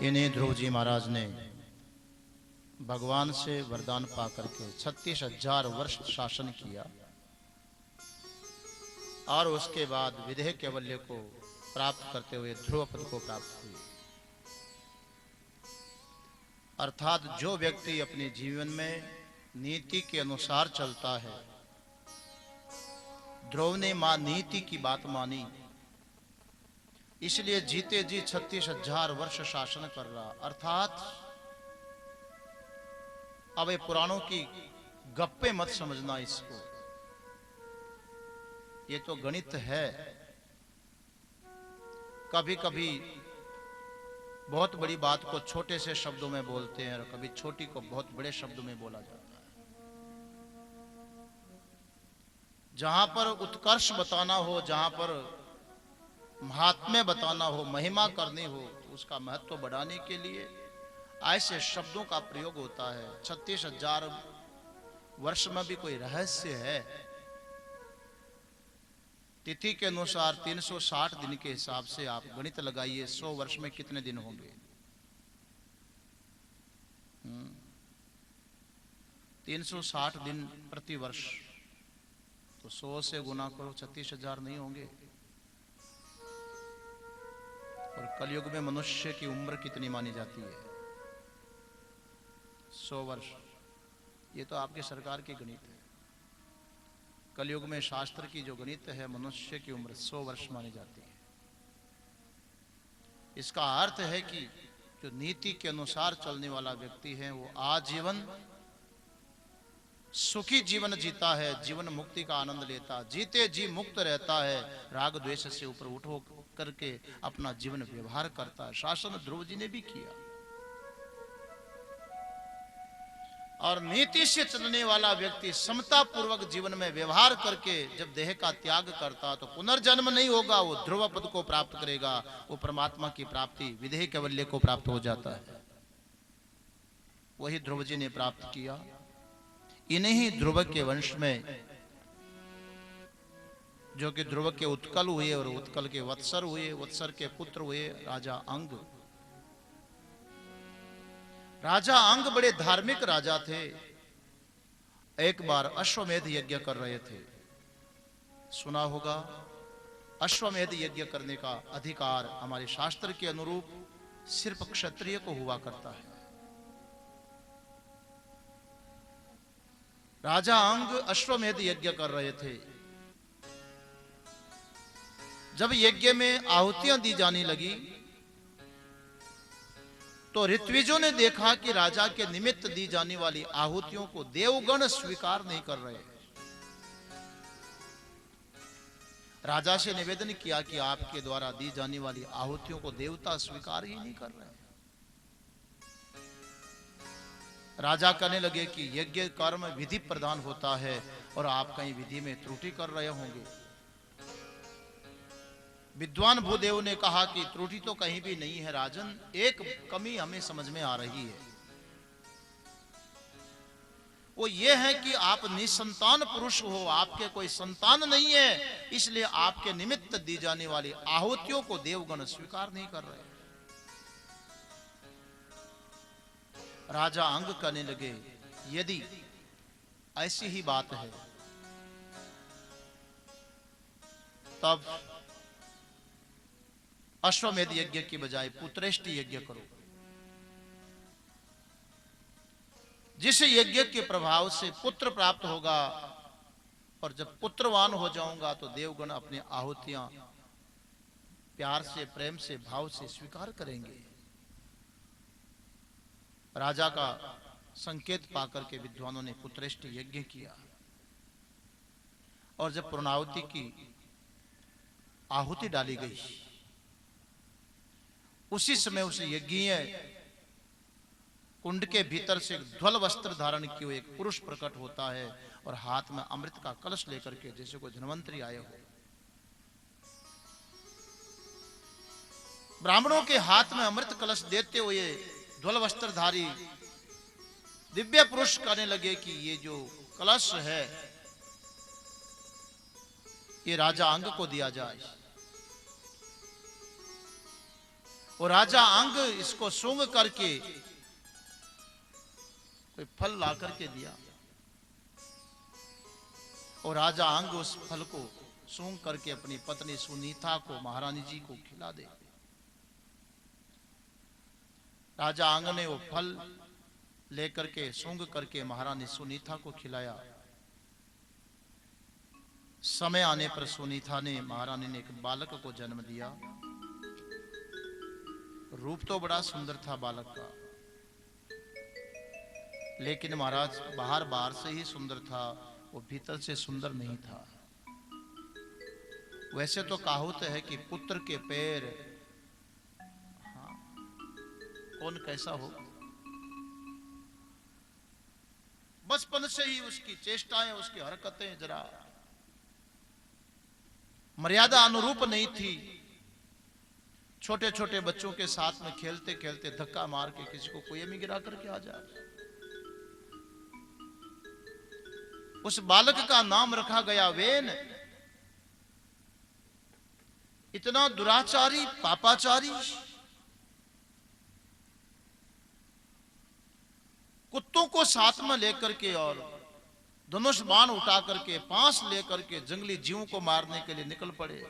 इन्हीं ध्रुव जी महाराज ने भगवान से वरदान पा करके 36,000 वर्ष शासन किया और उसके बाद विदेह कैवल्य को प्राप्त करते हुए ध्रुव पद को प्राप्त हुई। अर्थात जो व्यक्ति अपने जीवन में नीति के अनुसार चलता है, ध्रुव ने मां नीति की बात मानी, इसलिए जीते जी 36,000 वर्ष शासन कर रहा। अर्थात अब ये पुराणों की गप्पे मत समझना इसको, ये तो गणित है। कभी कभी बहुत बड़ी बात को छोटे से शब्दों में बोलते हैं और कभी छोटी को बहुत बड़े शब्दों में बोला जाता है। जहां पर उत्कर्ष बताना हो, जहां पर महात्म्य बताना हो, महिमा करनी हो, तो उसका महत्व बढ़ाने के लिए ऐसे शब्दों का प्रयोग होता है। 36,000 वर्ष में भी कोई रहस्य है। तिथि के अनुसार 360 दिन के हिसाब से आप गणित लगाइए, 100 वर्ष में कितने दिन होंगे? 360 दिन प्रति वर्ष, तो 100 से गुना करो, 36,000 नहीं होंगे? और कलयुग में मनुष्य की उम्र कितनी मानी जाती है? 100 वर्ष। ये तो आपकी सरकार की गणित है। कलयुग में शास्त्र की जो गणित है, मनुष्य की उम्र 100 वर्ष मानी जाती है। इसका अर्थ है कि जो नीति के अनुसार चलने वाला व्यक्ति है वो आजीवन सुखी जीवन जीता है, जीवन मुक्ति का आनंद लेता, जीते जी मुक्त रहता है, राग द्वेष से ऊपर उठ करके अपना जीवन व्यवहार करता है। शासन ध्रुव जी ने भी किया। और नीति से चलने वाला व्यक्ति समता पूर्वक जीवन में व्यवहार करके जब देह का त्याग करता तो पुनर्जन्म नहीं होगा, वो ध्रुव पद को प्राप्त करेगा, वो परमात्मा की प्राप्ति विदेह कैवल्य को प्राप्त हो जाता है। वही ध्रुव जी ने प्राप्त किया। इन्हीं ध्रुव के वंश में, जो कि ध्रुव के उत्कल हुए और उत्कल के वत्सर हुए, वत्सर के पुत्र हुए राजा अंग। राजा अंग बड़े धार्मिक राजा थे। एक बार अश्वमेध यज्ञ कर रहे थे। सुना होगा, अश्वमेध यज्ञ करने का अधिकार हमारे शास्त्र के अनुरूप सिर्फ क्षत्रिय को हुआ करता है। राजा अंग अश्वमेध यज्ञ कर रहे थे। जब यज्ञ में आहुतियां दी जाने लगी तो ऋत्विजों ने देखा कि राजा के निमित्त दी जाने वाली आहुतियों को देवगण स्वीकार नहीं कर रहे। राजा से निवेदन किया कि आपके द्वारा दी जाने वाली आहुतियों को देवता स्वीकार ही नहीं कर रहे। राजा कहने लगे कि यज्ञ कर्म विधि प्रदान होता है और आप कहीं विधि में त्रुटि कर रहे होंगे। विद्वान भूदेव ने कहा कि त्रुटि तो कहीं भी नहीं है राजन, एक कमी हमें समझ में आ रही है। वो ये है कि आप निसंतान पुरुष हो, आपके कोई संतान नहीं है, इसलिए आपके निमित्त दी जाने वाली आहुतियों को देवगण स्वीकार नहीं कर रहे। राजा अंग कहने लगे, यदि ऐसी ही बात है तब अश्वमेध यज्ञ की बजाय पुत्रेष्टि यज्ञ करो, जिस यज्ञ के प्रभाव से पुत्र प्राप्त होगा, और जब पुत्रवान हो जाऊंगा तो देवगण अपनी आहुतियां प्यार से, प्रेम से, भाव से स्वीकार करेंगे। राजा का संकेत पाकर के विद्वानों ने पुत्रेष्टि यज्ञ किया। और जब पूर्णाहुति की आहुति डाली गई, उसी समय उस यज्ञीय कुंड के भीतर से ध्वल वस्त्र धारण किए हुए एक पुरुष प्रकट होता है और हाथ में अमृत का कलश लेकर के, जैसे कोई धन्वंतरी आए हो। ब्राह्मणों के हाथ में अमृत कलश देते हुए ध्वल वस्त्रधारी दिव्य पुरुष कहने लगे कि ये जो कलश है ये राजा अंग को दिया जाए। वो राजा अंग इसको सूंघ करके कोई फल ला करके दिया और राजा अंग उस फल को सूंघ करके अपनी पत्नी सुनीता को, महारानी जी को खिला दे। राजा अंग ने वो फल लेकर के सूंघ करके महारानी सुनीता को खिलाया। समय आने पर सुनीता ने, महारानी ने एक बालक को जन्म दिया। रूप तो बड़ा सुंदर था बालक का, लेकिन महाराज बाहर बाहर से ही सुंदर था, वो भीतर से सुंदर नहीं था। वैसे तो कहावत है कि पुत्र के पैर, हाँ, कौन कैसा हो, बचपन से ही उसकी चेष्टाएं, उसकी हरकतें जरा मर्यादा अनुरूप नहीं थी। छोटे छोटे बच्चों के साथ में खेलते खेलते धक्का मार के किसी को कुएं में गिरा करके आ जाए। उस बालक का नाम रखा गया वेन। इतना दुराचारी, पापाचारी, कुत्तों को साथ में लेकर के और धनुष बाण उठा करके, पांस लेकर के जंगली जीवों को मारने के लिए निकल पड़े।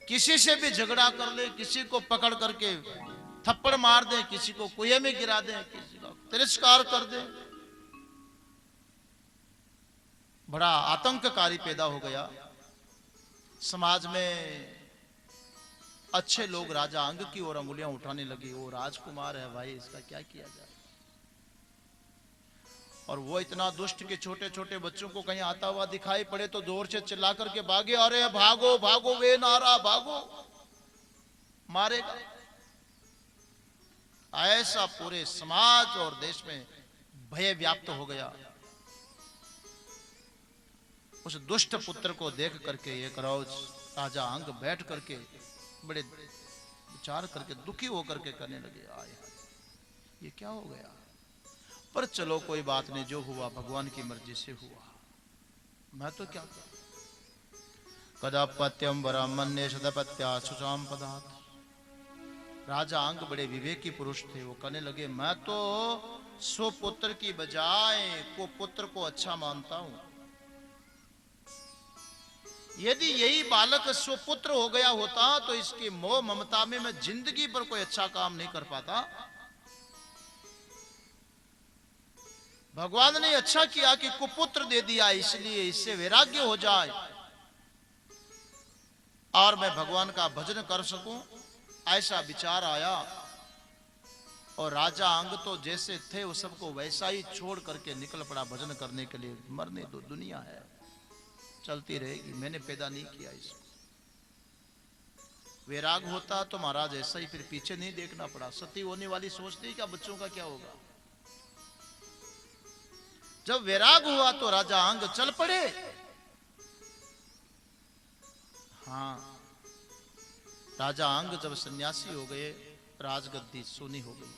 किसी से भी झगड़ा कर ले, किसी को पकड़ करके थप्पड़ मार दे, किसी को कुएं में गिरा दे, किसी का तिरस्कार कर दे। बड़ा आतंककारी पैदा हो गया समाज में। अच्छे लोग राजा अंग की ओर अंगुलियां उठाने लगे, वो राजकुमार है भाई, इसका क्या किया जाए। और वो इतना दुष्ट कि छोटे छोटे बच्चों को कहीं आता हुआ दिखाई पड़े तो जोर से चिल्ला करके भागे, अरे भागो भागो, वे नारा भागो, मारेगा। ऐसा पूरे समाज और देश में भय व्याप्त हो गया। उस दुष्ट पुत्र को देख करके एक रोज राजा अंग बैठ करके बड़े विचार करके दुखी होकर के करने लगे, आए ये क्या हो गया। पर चलो कोई बात नहीं, जो हुआ भगवान की मर्जी से हुआ, मैं तो क्या करूं। कदापत्यम ब्राह्मण्य सदपत्या सुचाम पदार्थ। राजा अंग बड़े विवेकी पुरुष थे, वो कहने लगे मैं तो स्वपुत्र की बजाय को पुत्र को अच्छा मानता हूं। यदि यही बालक स्वपुत्र हो गया होता तो इसकी मोह ममता में मैं जिंदगी पर कोई अच्छा काम नहीं कर पाता। भगवान ने अच्छा किया कि कुपुत्र दे दिया, इसलिए इससे वैराग्य हो जाए और मैं भगवान का भजन कर सकूं, ऐसा विचार आया। और राजा अंग तो जैसे थे वो सबको वैसा ही छोड़ करके निकल पड़ा भजन करने के लिए। मरने दो, दुनिया है, चलती रहेगी, मैंने पैदा नहीं किया इसको। वैराग होता तो महाराज ऐसा ही फिर पीछे नहीं देखना पड़ा। सती होने वाली सोचती क्या बच्चों का क्या होगा। जब वैराग हुआ तो राजा अंग चल पड़े। हाँ, राजा अंग जब सन्यासी हो गए, राजगद्दी सोनी हो गई।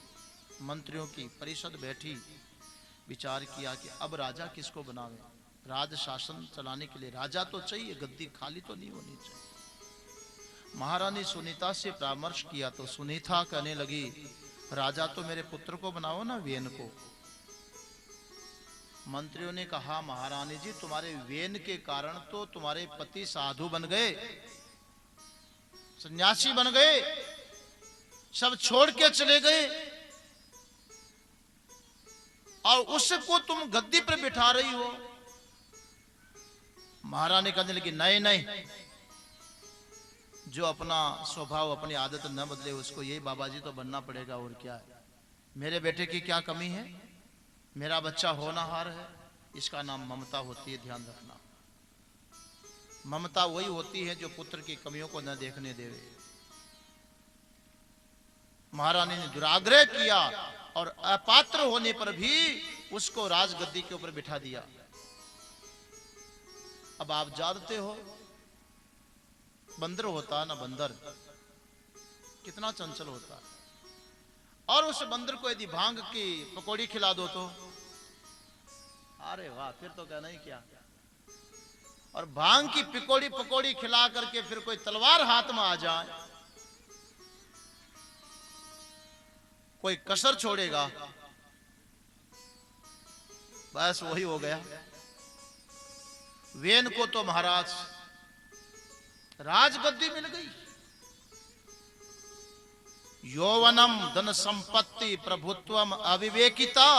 मंत्रियों की परिषद बैठी, विचार किया कि अब राजा किसको बनावे। राज शासन चलाने के लिए राजा तो चाहिए, गद्दी खाली तो नहीं होनी चाहिए। महारानी सुनीता से परामर्श किया तो सुनीता कहने लगी राजा तो मेरे पुत्र को बनाओ ना, वेन को। मंत्रियों ने कहा महारानी जी तुम्हारे वेन के कारण तो तुम्हारे पति साधु बन गए, सन्यासी बन गए, सब छोड़ के चले गए, और उसको तुम गद्दी पर बिठा रही हो। महारानी कहने लगी नहीं नहीं, जो अपना स्वभाव अपनी आदत न बदले उसको यही बाबा जी तो बनना पड़ेगा, और क्या है। मेरे बेटे की क्या कमी है, मेरा बच्चा होनहार है, इसका नाम ममता होती है, ध्यान रखना। ममता वही होती है जो पुत्र की कमियों को न देखने देवे। महारानी ने दुराग्रह किया और अपात्र होने पर भी उसको राजगद्दी के ऊपर बिठा दिया। अब आप जानते हो बंदर होता है ना, बंदर कितना चंचल होता है, और उस बंदर को यदि भांग की पकौड़ी खिला दो तो अरे वाह, फिर तो कहना ही क्या। और भांग की पकौड़ी खिला करके फिर कोई तलवार हाथ में आ जाए कोई कसर छोड़ेगा, बस वही हो गया। वेन को तो महाराज राजगद्दी मिल गई। यौवनम धन संपत्ति प्रभुत्वम अविवेकिता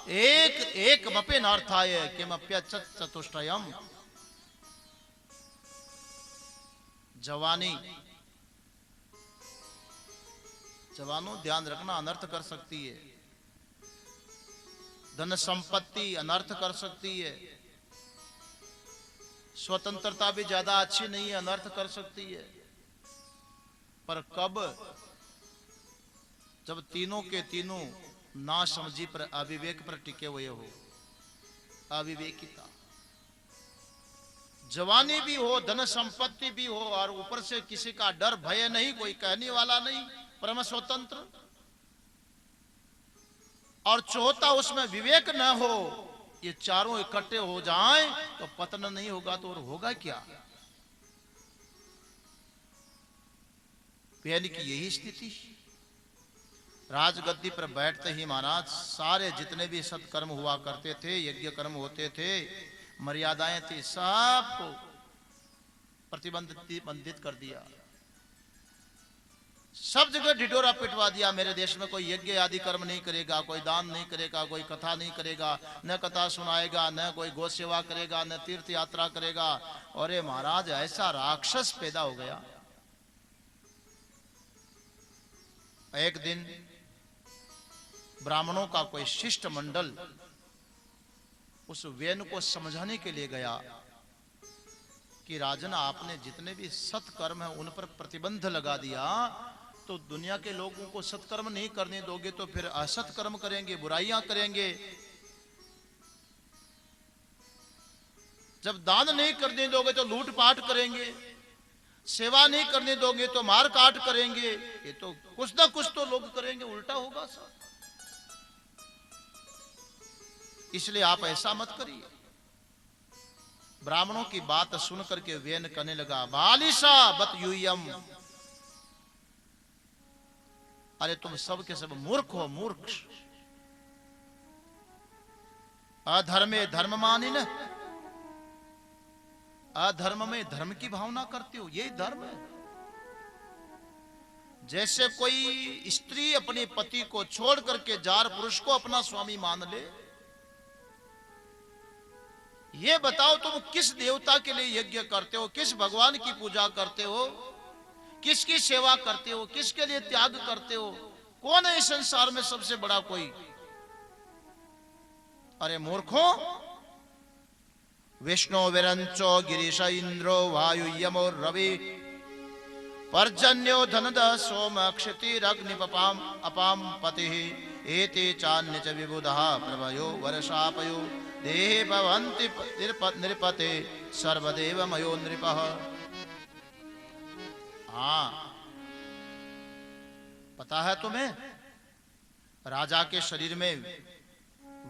एक एक मपे नार्थाय किमप्यचत चतुष्टयम। जवानी, जवानों ध्यान रखना, अनर्थ कर सकती है। धन संपत्ति अनर्थ कर सकती है। स्वतंत्रता भी ज्यादा अच्छी नहीं है, अनर्थ कर सकती है। पर कब? जब तीनों के तीनों ना समझी पर अविवेक पर टिके हुए हो, अविवेकिता। जवानी भी हो, धन संपत्ति भी हो, और ऊपर से किसी का डर भय नहीं, कोई कहने वाला नहीं, परम स्वतंत्र। और चौथा उसमें विवेक न हो, ये चारों इकट्ठे हो जाएं तो पतन नहीं होगा तो और होगा क्या? यानी कि यही स्थिति। राजगद्दी पर बैठते ही महाराज सारे जितने भी सत्कर्म हुआ करते थे, यज्ञ कर्म होते थे, मर्यादाएं थी, सबको प्रतिबंधित कर दिया। सब जगह ढिढोरा पिटवा दिया। मेरे देश में कोई यज्ञ आदि कर्म नहीं करेगा, कोई दान नहीं करेगा, कोई कथा नहीं करेगा, न कथा सुनाएगा, न कोई गौ सेवा करेगा, न तीर्थ यात्रा करेगा। और महाराज ऐसा राक्षस पैदा हो गया। एक दिन ब्राह्मणों का कोई शिष्ट मंडल उस वेन को समझाने के लिए गया कि राजन, आपने जितने भी सत्कर्म है उन पर प्रतिबंध लगा दिया, तो दुनिया के लोगों को सत्कर्म नहीं करने दोगे तो फिर असत कर्म करेंगे, बुराइयां करेंगे। जब दान नहीं करने दोगे तो लूटपाट करेंगे, सेवा नहीं करने दोगे तो मार काट करेंगे। ये तो कुछ ना कुछ तो लोग करेंगे, उल्टा होगा सब। इसलिए आप ऐसा मत करिए। ब्राह्मणों की बात सुन करके वेन कहने लगा, बालिशा बत यूयम। अरे तुम सब के सब मूर्ख हो, मूर्ख। अधर्मे धर्म मानी न, अधर्म में धर्म की भावना करते हो, यही धर्म है। जैसे कोई स्त्री अपने पति को छोड़ करके जार पुरुष को अपना स्वामी मान ले। ये बताओ तुम किस देवता के लिए यज्ञ करते हो, किस भगवान की पूजा करते हो, किसकी सेवा करते हो, किसके लिए त्याग करते हो? कौन है इस संसार में सबसे बड़ा कोई? अरे मूर्खों, विष्णु विरंचो गिरीश इंद्रो वायु यमो रवि पर्जन्यो धनद सोम क्षितिरग्निपपाम अपाम पति एते चान्य च विबुधः प्रभयो वर्षापयो देहे भवन्ति नृपते सर्वदेव मयो नृपः। हाँ, पता है तुम्हें, राजा के शरीर में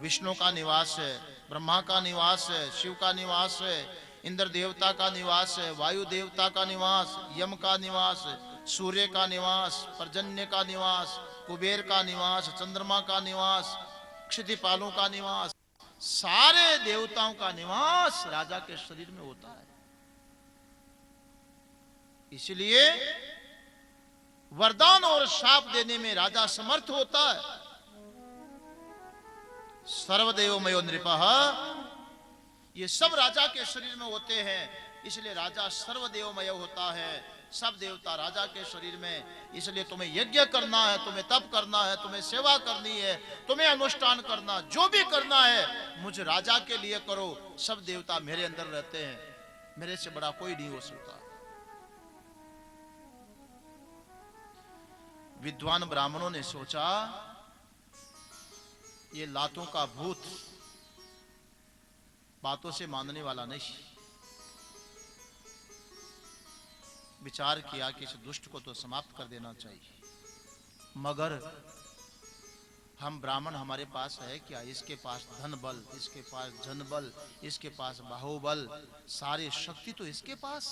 विष्णु का निवास है, ब्रह्मा का निवास है, शिव का निवास है, इंद्र देवता का निवास है, वायु देवता का निवास, यम का निवास, सूर्य का निवास, पर्जन्य का निवास, कुबेर का निवास, चंद्रमा का निवास, क्षितिपालों का निवास, सारे देवताओं का निवास राजा के शरीर में होता है। इसलिए वरदान और शाप देने में राजा समर्थ होता है। सर्वदेवमयो नृपः, ये सब राजा के शरीर में होते हैं, इसलिए राजा सर्वदेवमय होता है। सब देवता राजा के शरीर में। इसलिए तुम्हें यज्ञ करना है, तुम्हें तप करना है, तुम्हें सेवा करनी है, तुम्हें अनुष्ठान करना, जो भी करना है मुझ राजा के लिए करो। सब देवता मेरे अंदर रहते हैं, मेरे से बड़ा कोई नहीं हो सकता। विद्वान ब्राह्मणों ने सोचा, ये लातों का भूत बातों से मानने वाला नहीं। विचार किया कि इस दुष्ट को तो समाप्त कर देना चाहिए। मगर हम ब्राह्मण, हमारे पास है क्या? इसके पास धन बल, इसके पास जन बल, इसके पास बाहुबल, सारी शक्ति तो इसके पास।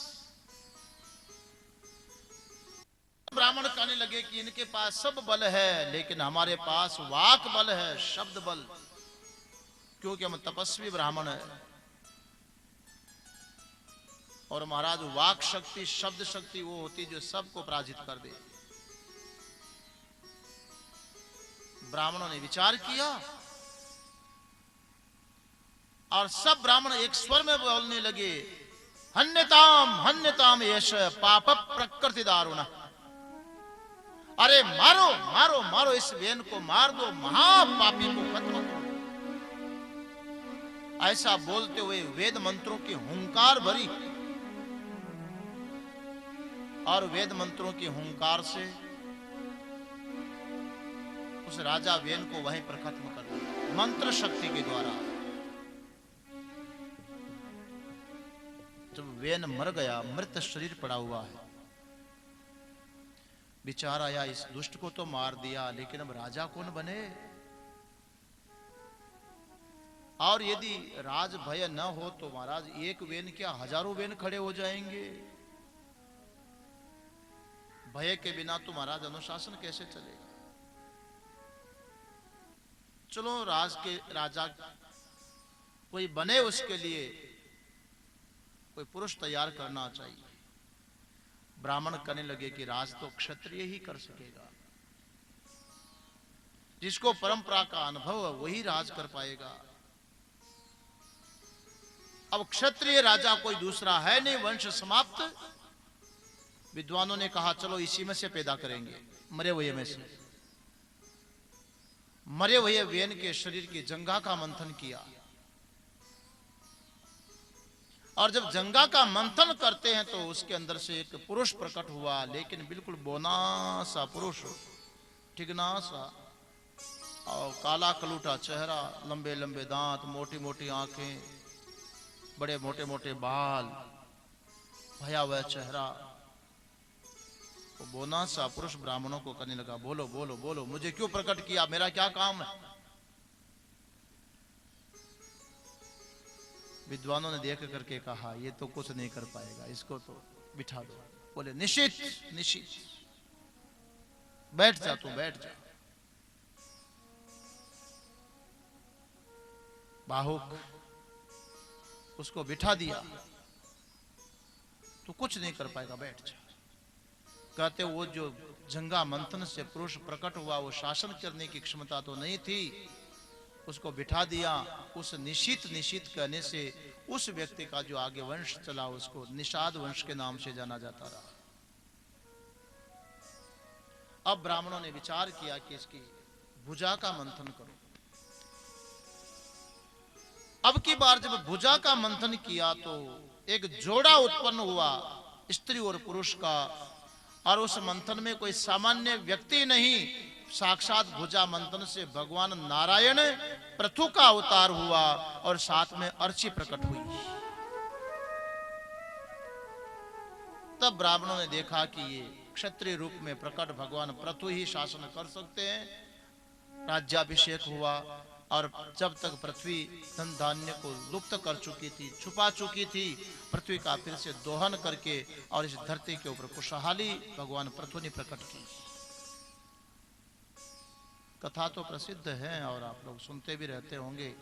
ब्राह्मण कहने लगे कि इनके पास सब बल है, लेकिन हमारे पास वाक बल है, शब्द बल, क्योंकि हम तपस्वी ब्राह्मण है। और महाराज वाक शक्ति, शब्द शक्ति वो होती जो सबको पराजित कर दे। ब्राह्मणों ने विचार किया और सब ब्राह्मण एक स्वर में बोलने लगे, हन्यताम हन्यताम यश पाप प्रकृति दारुण। अरे मारो मारो मारो, इस वेन को मार दो, महापापी को खत्म करो। ऐसा बोलते हुए वेद मंत्रों की हुंकार भरी और वेद मंत्रों की हुंकार से उस राजा वेन को वहीं पर खत्म कर दिया, मंत्र शक्ति के द्वारा। जब वेन मर गया, मृत शरीर पड़ा हुआ है, विचार आया इस दुष्ट को तो मार दिया, लेकिन अब राजा कौन बने? और यदि राज भय न हो तो महाराज एक वेन क्या हजारों वेन खड़े हो जाएंगे। भय के बिना तो महाराज अनुशासन कैसे चलेगा? चलो राजा कोई बने, उसके लिए कोई पुरुष तैयार करना चाहिए। ब्राह्मण कहने लगे कि राज तो क्षत्रिय ही कर सकेगा, जिसको परंपरा का अनुभव है वही राज कर पाएगा। अब क्षत्रिय राजा कोई दूसरा है नहीं, वंश समाप्त। विद्वानों ने कहा चलो इसी में से पैदा करेंगे, मरे हुए में से। मरे हुए वेन के शरीर की जंघा का मंथन किया, और जब जंघा का मंथन करते हैं तो उसके अंदर से एक पुरुष प्रकट हुआ, लेकिन बिल्कुल बोना सा पुरुष, ठिगना सा, और काला कलूटा चेहरा, लंबे लंबे दांत, मोटी मोटी आंखें, बड़े मोटे मोटे बाल, भयावह चेहरा। वो बोना सा पुरुष ब्राह्मणों को करने लगा, बोलो बोलो बोलो, मुझे क्यों प्रकट किया, मेरा क्या काम है? विद्वानों ने देख करके कहा ये तो कुछ नहीं कर पाएगा, इसको तो बिठा दो। बोले निश्चित निश्चित, बैठ जा तू, बैठ जा। बाहुक उसको बिठा दिया, तू कुछ नहीं कर पाएगा, बैठ जा। कहते वो जो जंगा मंथन से पुरुष प्रकट हुआ, वो शासन करने की क्षमता तो नहीं थी, उसको बिठा दिया। उस निशित निशित कहने से उस व्यक्ति का जो आगे वंश चला उसको निषाद वंश के नाम से जाना जाता रहा। अब ब्राह्मणों ने विचार किया कि इसकी भुजा का मंथन करो। अब की बार जब भुजा का मंथन किया तो एक जोड़ा उत्पन्न हुआ, स्त्री और पुरुष का, और उस मंथन में कोई सामान्य व्यक्ति नहीं, साक्षात भुजा मंथन से भगवान नारायण पृथु का अवतार हुआ और साथ में अर्ची प्रकट हुई। तब ब्राह्मणों ने देखा कि ये क्षत्रिय रूप में प्रकट भगवान पृथु ही शासन कर सकते हैं। राज्याभिषेक हुआ, और जब तक पृथ्वी धन धान्य को लुप्त कर चुकी थी, छुपा चुकी थी, पृथ्वी का फिर से दोहन करके और इस धरती के ऊपर खुशहाली भगवान पृथु ने प्रकट की। कथा तो प्रसिद्ध है और आप लोग सुनते भी रहते होंगे।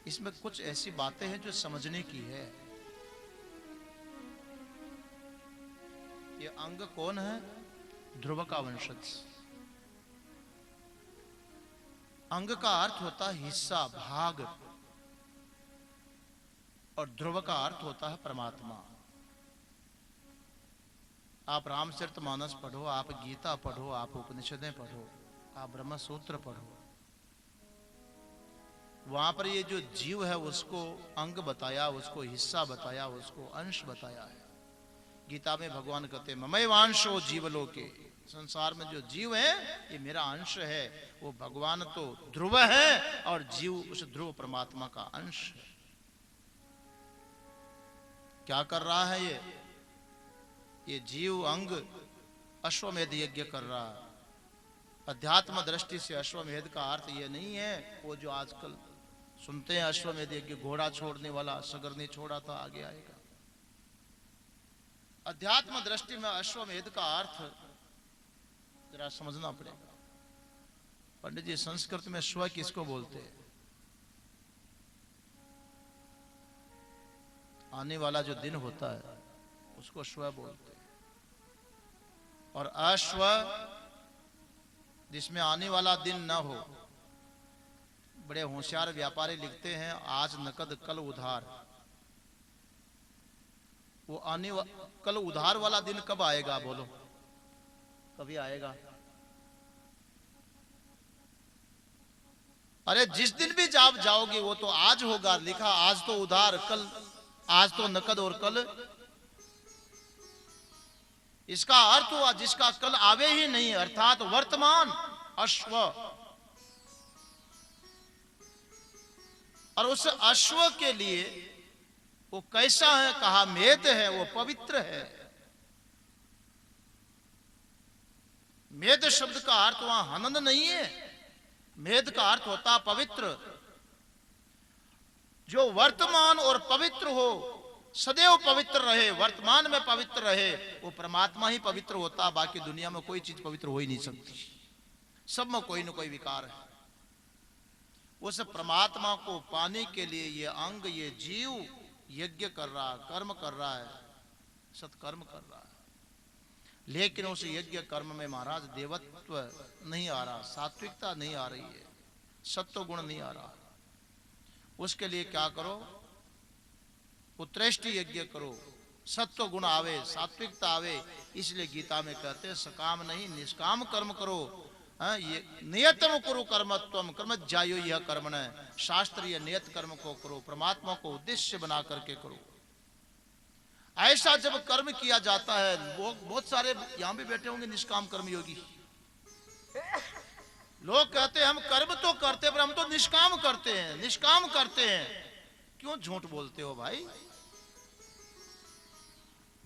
इसमें कुछ ऐसी बातें हैं जो समझने की है। ये अंग कौन है? ध्रुव का वंशज। अंग का अर्थ होता है हिस्सा, भाग, और ध्रुव का अर्थ होता है परमात्मा। आप रामचरितमानस पढ़ो, आप गीता पढ़ो, आप उपनिषदें पढ़ो, आप ब्रह्म सूत्र पढ़ो, वहां पर ये जो जीव है उसको अंग बताया, उसको हिस्सा बताया, उसको अंश बताया है। गीता में भगवान कहते हैं ममैवांशो जीवलोके, संसार में जो जीव है ये मेरा अंश है। वो भगवान तो ध्रुव है और जीव उस ध्रुव परमात्मा का अंश है। क्या कर रहा है ये जीव अंग अश्वमेध यज्ञ कर रहा है। अध्यात्म दृष्टि से अश्वमेध का अर्थ ये नहीं है वो जो आजकल सुनते हैं अश्वमेध यज्ञ, घोड़ा छोड़ने वाला, सगर ने छोड़ा था, आगे आएगा। अध्यात्म दृष्टि में अश्वमेध का अर्थ जरा समझना पड़ेगा। पंडित जी, संस्कृत में स्व किसको बोलते हैं? आने वाला जो दिन होता है उसको स्व बोलते हैं, और अश्व जिसमें आने वाला दिन न हो। बड़े होशियार व्यापारी लिखते हैं, आज नकद कल उधार। वो कल उधार वाला दिन कब आएगा बोलो? कभी आएगा? अरे जिस दिन भी आप जाओगे वो तो आज होगा, लिखा आज तो उधार, कल आज तो नकद और कल। इसका अर्थ हुआ जिसका कल आवे ही नहीं, अर्थात वर्तमान अश्व। और उस अश्व के लिए वो कैसा है? कहा मेद है, वो पवित्र है। मेद शब्द का अर्थ वहां हनन नहीं है, मेद का अर्थ होता पवित्र। जो वर्तमान और पवित्र हो, सदैव पवित्र रहे, वर्तमान में पवित्र रहे, वो परमात्मा ही पवित्र होता। बाकी दुनिया में कोई चीज पवित्र हो ही नहीं सकती, सब में कोई न कोई विकार है। उस परमात्मा को पाने के लिए ये अंग, ये जीव यज्ञ कर रहा है, कर्म कर रहा है, सत्कर्म कर रहा है। लेकिन उस यज्ञ कर्म में महाराज देवत्व नहीं आ रहा, सात्विकता नहीं आ रही है, सत्व गुण नहीं आ रहा। उसके लिए क्या करो? उत्कृष्ट यज्ञ करो, सत्व गुण आवे, सात्विकता आवे। इसलिए गीता में कहते हैं सकाम नहीं निष्काम कर्म करो। ये नियतम करो कर्मत्वम कर्म जायो, यह कर्म न। शास्त्रीय नियत कर्म को करो, परमात्मा को उद्देश्य बना करके करो। ऐसा जब कर्म किया जाता है, लोग बहुत सारे यहां भी बैठे होंगे निष्काम कर्म योगी, लोग कहते हैं हम कर्म तो करते हैं पर हम तो निष्काम करते हैं, निष्काम करते हैं। क्यों झूठ बोलते हो भाई?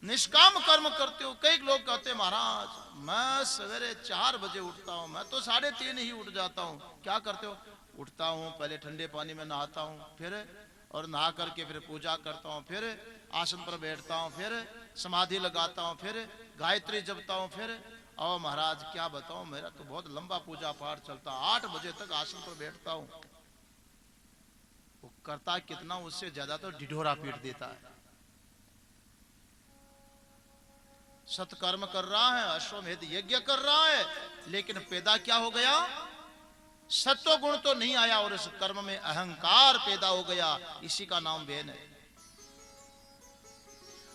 निष्काम कर्म करते हो। कई लोग कहते हैं महाराज मैं सवेरे 4 बजे उठता हूं, मैं तो 3:30 ही उठ जाता हूं। क्या करते हो? उठता हूं, पहले ठंडे पानी में नहाता हूं, फिर और नहा करके फिर पूजा करता हूं, फिर आसन पर बैठता हूं, फिर समाधि लगाता हूं, फिर गायत्री जपता हूं, फिर और महाराज क्या बताऊं, मेरा तो बहुत लंबा पूजा पाठ चलता, 8 बजे तक आसन पर बैठता हूं। वो करता कितना, उससे ज्यादा तो ढिढोरा पीट देता है। सत्कर्म कर रहा है, अश्वमेध यज्ञ कर रहा है, लेकिन पैदा क्या हो गया? सत्व गुण तो नहीं आया और इस कर्म में अहंकार पैदा हो गया। इसी का नाम वेन है।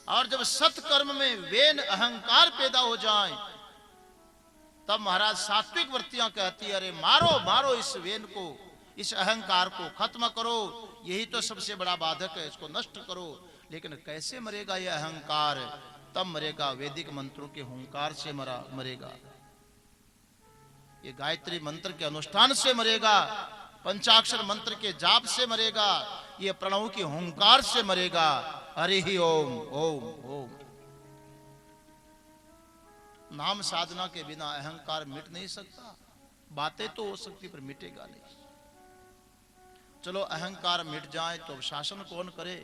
और जब सत्कर्म में वेन अहंकार पैदा हो जाए, तब महाराज सात्विक वृत्तियां कहती है अरे मारो मारो इस वेन को, इस अहंकार को खत्म करो, यही तो सबसे बड़ा बाधक है, इसको नष्ट करो। लेकिन कैसे मरेगा यह अहंकार? तब मरेगा वैदिक मंत्रों के हुंकार से मरेगा, ये गायत्री मंत्र के अनुष्ठान से मरेगा, पंचाक्षर मंत्र के जाप से मरेगा, ये प्रणव की हुंकार से मरेगा। हरि ही ओम ओम ओम। नाम साधना के बिना अहंकार मिट नहीं सकता। बातें तो हो सकती पर मिटेगा नहीं। चलो अहंकार मिट जाए तो शासन कौन करे?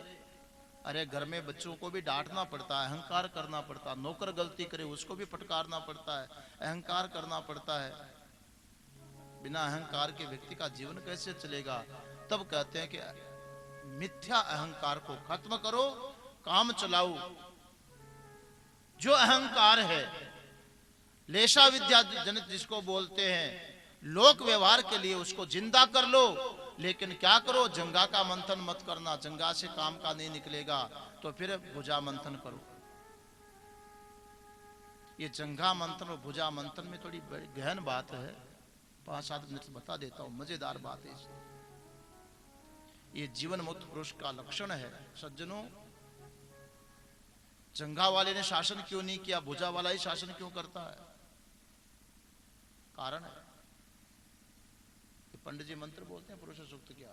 अरे घर में बच्चों को भी डांटना पड़ता है, अहंकार करना पड़ता है, नौकर गलती करे उसको भी फटकारना पड़ता है, अहंकार करना पड़ता है। बिना अहंकार के व्यक्ति का जीवन कैसे चलेगा? तब कहते हैं कि मिथ्या अहंकार को खत्म करो, काम चलाओ। जो अहंकार है लेशा विद्या जनित जिसको बोलते हैं, लोक व्यवहार के लिए उसको जिंदा कर लो। लेकिन क्या करो? जंगा का मंथन मत करना, जंगा से काम का नहीं निकलेगा, तो फिर भुजा मंथन करो। ये जंगा मंथन और भुजा मंथन में थोड़ी बड़ी गहन बात है, 5-7 मिनट बता देता हूं, मजेदार बात है। ये जीवन मुक्त पुरुष का लक्षण है। सज्जनों, जंगा वाले ने शासन क्यों नहीं किया, भुजा वाला ही शासन क्यों करता है? कारण है। पंडित जी मंत्र बोलते हैं पुरुष सूक्त क्या?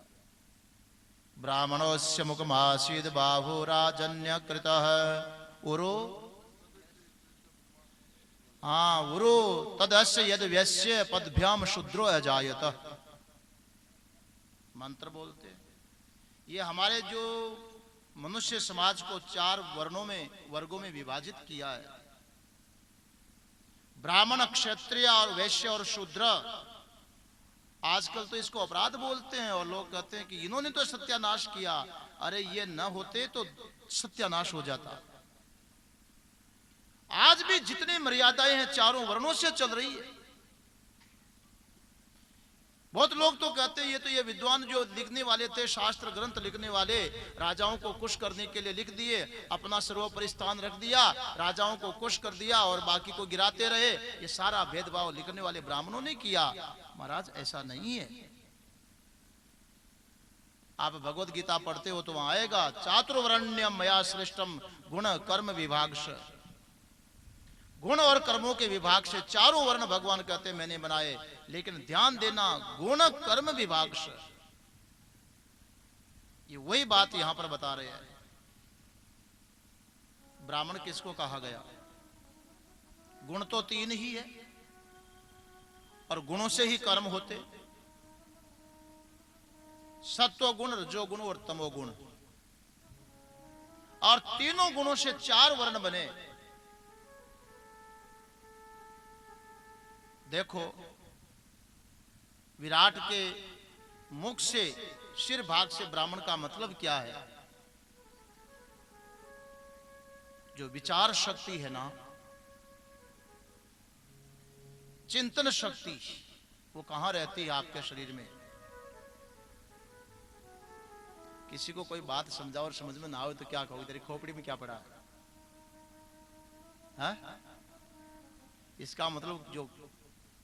ब्राह्मणोस्य मुखमासीद बाहु राजन्य कृतः उरो, उरो तदस्य यद व्यस्य पदभ्याम शूद्रो अजायत। मंत्र बोलते हैं। ये हमारे जो मनुष्य समाज को 4 वर्गों में विभाजित किया है। ब्राह्मण, क्षत्रिय और वैश्य और शूद्र, आजकल तो इसको अपराध बोलते हैं और लोग कहते हैं कि इन्होंने तो सत्यानाश किया। अरे ये न होते तो सत्यानाश हो जाता। आज भी जितनी मर्यादाएं हैं चारों वर्णों से चल रही है। बहुत लोग तो कहते हैं ये विद्वान जो लिखने वाले थे, शास्त्र ग्रंथ लिखने वाले, राजाओं को खुश करने के लिए लिख दिए, अपना सर्वोपरि स्थान रख दिया, राजाओं को खुश कर दिया और बाकी को गिराते रहे। ये सारा भेदभाव लिखने वाले ब्राह्मणों ने किया। महाराज ऐसा नहीं है। आप भगवत गीता पढ़ते हो तो वहां आएगा, चातुर्वर्ण्यम मया सृष्टम गुण कर्म विभागश। गुण और कर्मों के विभाग से चारों वर्ण भगवान कहते मैंने बनाए। लेकिन ध्यान देना, गुण कर्म विभाग से, ये वही बात यहां पर बता रहे हैं। ब्राह्मण किसको कहा गया? गुण तो तीन ही है और गुणों से ही कर्म होते, सत्व गुण, रजोगुण और तमोगुण। और तीनों गुणों से चार वर्ण बने। देखो, विराट के मुख से, सिर भाग से ब्राह्मण का मतलब क्या है? जो विचार शक्ति है ना, चिंतन शक्ति, वो कहां रहती है आपके शरीर में? किसी को कोई बात समझाओ और समझ में ना आए तो क्या कहोगे? तेरी खोपड़ी में क्या पड़ा है? इसका मतलब जो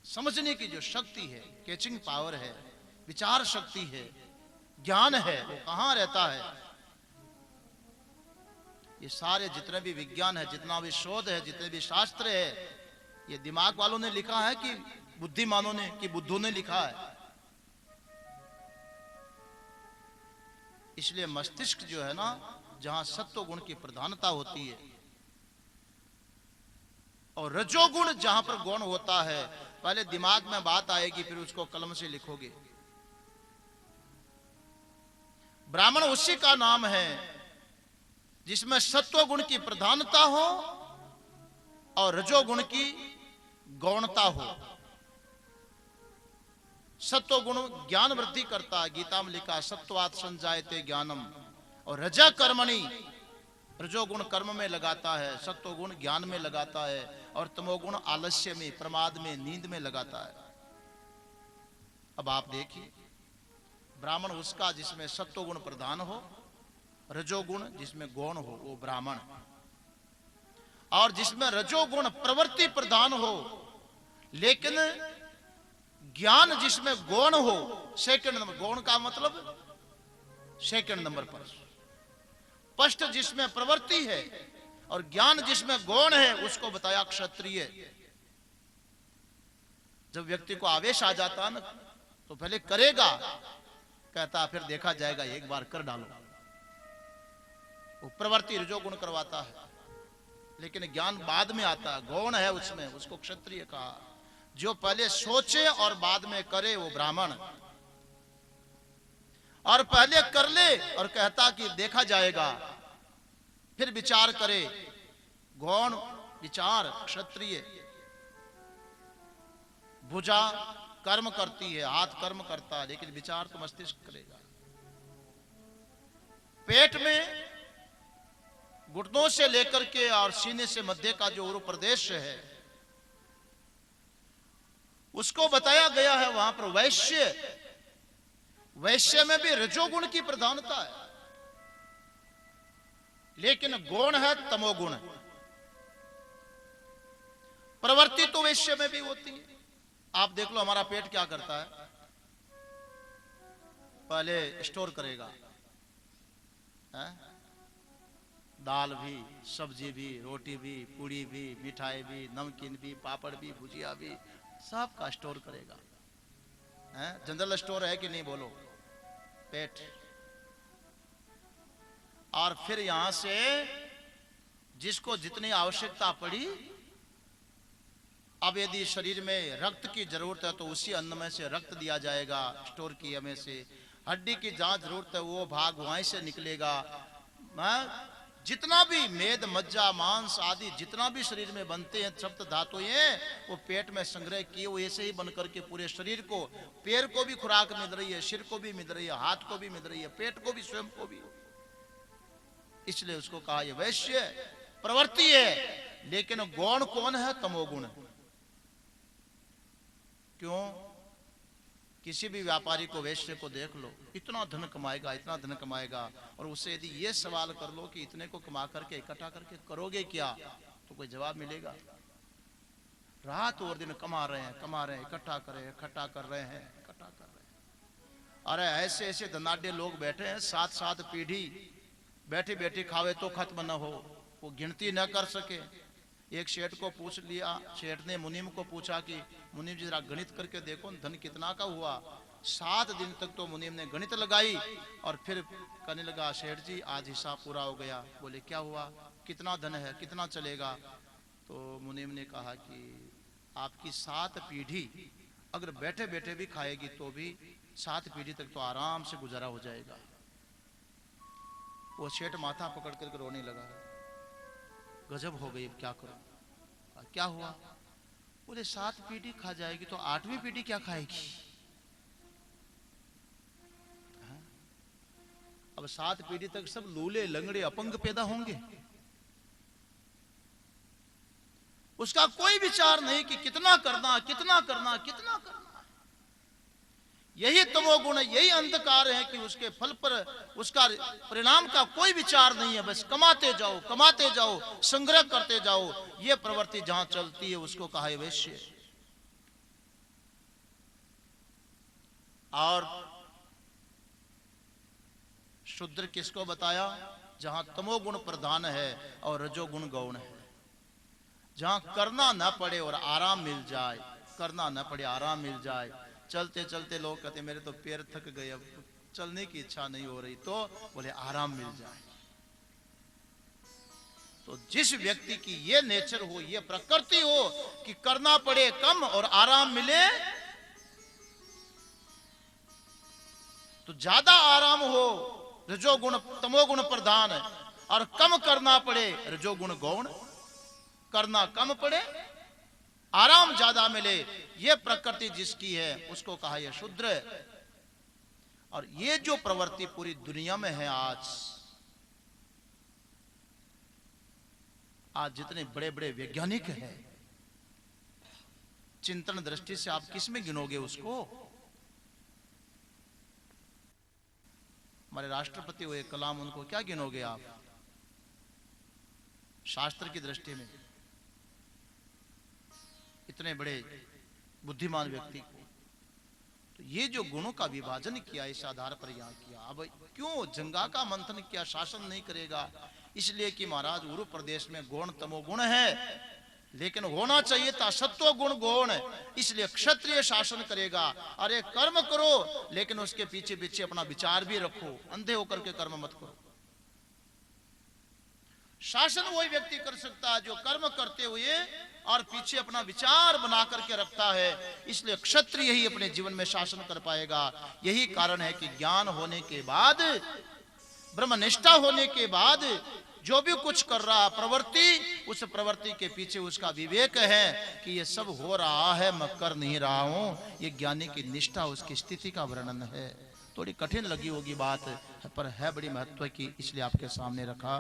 समझने की जो शक्ति है, कैचिंग पावर है, विचार शक्ति है, ज्ञान है, वो कहां रहता है? ये सारे जितने भी विज्ञान है, जितना भी शोध है, जितने भी शास्त्र है, ये दिमाग वालों ने लिखा है कि बुद्धिमानों ने, कि बुद्धों ने लिखा है? इसलिए मस्तिष्क जो है ना, जहां सत्व गुण की प्रधानता होती है और रजोगुण जहां पर गौण होता है, पहले दिमाग में बात आएगी, फिर उसको कलम से लिखोगे। ब्राह्मण उसी का नाम है जिसमें सत्व गुण की प्रधानता हो और रजोगुण की गौणता हो। सत्व गुण ज्ञान वृद्धि करता है, गीता में लिखा सत्वात् संजायते ज्ञानम। और रजा कर्मणि, रजोगुण कर्म में लगाता है, सत्वगुण ज्ञान में लगाता है और तमोगुण आलस्य में, प्रमाद में, नींद में लगाता है। अब आप देखिए, ब्राह्मण उसका जिसमें सत्वगुण प्रधान हो, रजोगुण जिसमें गौण हो वो ब्राह्मण, और जिसमें रजोगुण प्रवृत्ति प्रधान हो लेकिन ज्ञान जिसमें गौण हो, सेकंड नंबर। गौण का मतलब सेकंड नंबर पर। स्पष्ट जिसमें प्रवृत्ति है और ज्ञान जिसमें गौण है, उसको बताया क्षत्रिय। जब व्यक्ति को आवेश आ जाता है ना, तो पहले करेगा, कहता फिर देखा जाएगा, एक बार कर डालो। वो प्रवृत्ति रजोगुण करवाता है, लेकिन ज्ञान बाद में आता है, गौण है उसमें, उसको क्षत्रिय कहा। जो पहले सोचे और बाद में करे वो ब्राह्मण, और पहले कर ले और कहता कि देखा जाएगा, फिर विचार करे, गौण विचार क्षत्रिय। भुजा कर्म करती है, हाथ कर्म करता है, लेकिन विचार तो मस्तिष्क करेगा। पेट में घुटनों से लेकर के और सीने से मध्य का जो उरु प्रदेश है, उसको बताया गया है वहां पर वैश्य। वैश्य में भी रजोगुण की प्रधानता है, लेकिन गुण है तमोगुण। प्रवृत्ति तो वैश्य में भी होती है। आप देख लो हमारा पेट क्या करता है, पहले स्टोर करेगा, है? दाल भी, सब्जी भी, रोटी भी, पूड़ी भी, मिठाई भी, नमकीन भी, पापड़ भी, भुजिया भी, सब का स्टोर करेगा। जनरल स्टोर है कि नहीं बोलो? पेट। और फिर यहां से जिसको जितनी आवश्यकता पड़ी, अब यदि शरीर में रक्त की जरूरत है तो उसी अन्न में से रक्त दिया जाएगा, स्टोर किए में से। हड्डी की जहां जरूरत है वो भाग वहीं से निकलेगा। जितना भी मेद मज्जा मांस आदि जितना भी शरीर में बनते हैं सप्त धातुएं, वो पेट में संग्रह किए वो ऐसे ही बन करके पूरे शरीर को, पैर को भी खुराक मिल रही है, सिर को भी मिल रही है, हाथ को भी मिल रही है, पेट को भी, स्वयं को भी। इसलिए उसको कहा ये वैश्य प्रवृत्ति है। लेकिन गौण कौन है? तमोगुण। क्यों? किसी भी व्यापारी को, वैश्य को देख लो, इतना धन कमाएगा, इतना धन कमाएगा, और उससे यदि ये सवाल कर लो कि इतने को कमा करके इकट्ठा करके करोगे क्या, तो कोई जवाब मिलेगा? रात और दिन कमा रहे हैं, इकट्ठा कर रहे हैं, इकट्ठा कर रहे हैं, इकट्ठा कर रहे हैं। अरे ऐसे ऐसे धनाढ्य लोग बैठे हैं, 7-7 पीढ़ी बैठी बैठी खावे तो खत्म न हो, वो गिनती न कर सके। एक सेठ को पूछ लिया, सेठ ने मुनीम को पूछा कि मुनीम जी जरा गणित करके देखो धन कितना का हुआ। 7 दिन तक तो मुनीम ने गणित लगाई और फिर कहने लगा, सेठ जी आज हिसाब पूरा हो गया। बोले क्या हुआ, कितना धन है, कितना चलेगा? तो मुनीम ने कहा कि आपकी 7 पीढ़ी अगर बैठे बैठे भी खाएगी तो भी 7 पीढ़ी तक तो आराम से गुजारा हो जाएगा। वो सेठ माथा पकड़ कर रोने लगा, गजब हो गई, अब क्या करूं? क्या हुआ? बोले 7 पीढ़ी खा जाएगी तो 8वीं पीढ़ी क्या खाएगी? अब 7 पीढ़ी तक सब लूले लंगड़े अपंग पैदा होंगे। उसका कोई विचार नहीं कि कितना करना, कितना करना, कितना करना। यही तमोगुण, यही अंधकार है कि उसके फल पर, उसका परिणाम का कोई विचार नहीं है। बस कमाते जाओ, कमाते जाओ, संग्रह करते जाओ। ये प्रवृत्ति जहां चलती है उसको कहा है वैश्य। और शूद्र किसको बताया? जहां तमोगुण प्रधान है और रजोगुण गौण है। जहां करना न पड़े और आराम मिल जाए, करना न पड़े आराम मिल जाए। चलते चलते लोग कहते मेरे तो पैर थक गए, अब चलने की इच्छा नहीं हो रही, तो बोले आराम मिल जाए। तो जिस व्यक्ति की ये नेचर हो, ये प्रकृति हो कि करना पड़े कम और आराम मिले, तो ज्यादा आराम हो रजोगुण तमोगुण प्रधान, और कम करना पड़े रजोगुण गौण। करना कम पड़े, आराम ज्यादा मिले, यह प्रकृति जिसकी है उसको कहा यह शूद्र। और ये जो प्रवृत्ति पूरी दुनिया में है आज जितने बड़े बड़े वैज्ञानिक हैं, चिंतन दृष्टि से आप किस में गिनोगे उसको? हमारे राष्ट्रपति हुए कलाम, उनको क्या गिनोगे आप शास्त्र की दृष्टि में? इतने बड़े बुद्धिमान व्यक्ति को तो ये जो गुणों का विभाजन किया, इस आधार पर यहां किया। अब क्यों जंगा का मंथन किया? शासन नहीं करेगा इसलिए कि महाराज उरु प्रदेश में गौण तमोगुण है, लेकिन होना चाहिए था सत्व गुण गौण, इसलिए क्षत्रिय शासन करेगा। अरे कर्म करो, लेकिन उसके पीछे पीछे अपना विचार भी रखो, अंधे होकर के कर्म मत करो। शासन वही व्यक्ति कर सकता है जो कर्म करते हुए और पीछे अपना विचार बना करके रखता है। इसलिए क्षत्रिय ही अपने जीवन में शासन कर पाएगा। यही कारण है कि ज्ञान होने के बाद, ब्रह्मनिष्ठा होने के बाद जो भी कुछ कर रहा प्रवृत्ति, उस प्रवृत्ति के पीछे उसका विवेक है कि ये सब हो रहा है, मैं कर नहीं रहा हूं। ये ज्ञानी की निष्ठा, उसकी स्थिति का वर्णन है। थोड़ी कठिन लगी होगी बात, पर है बड़ी महत्व की, इसलिए आपके सामने रखा।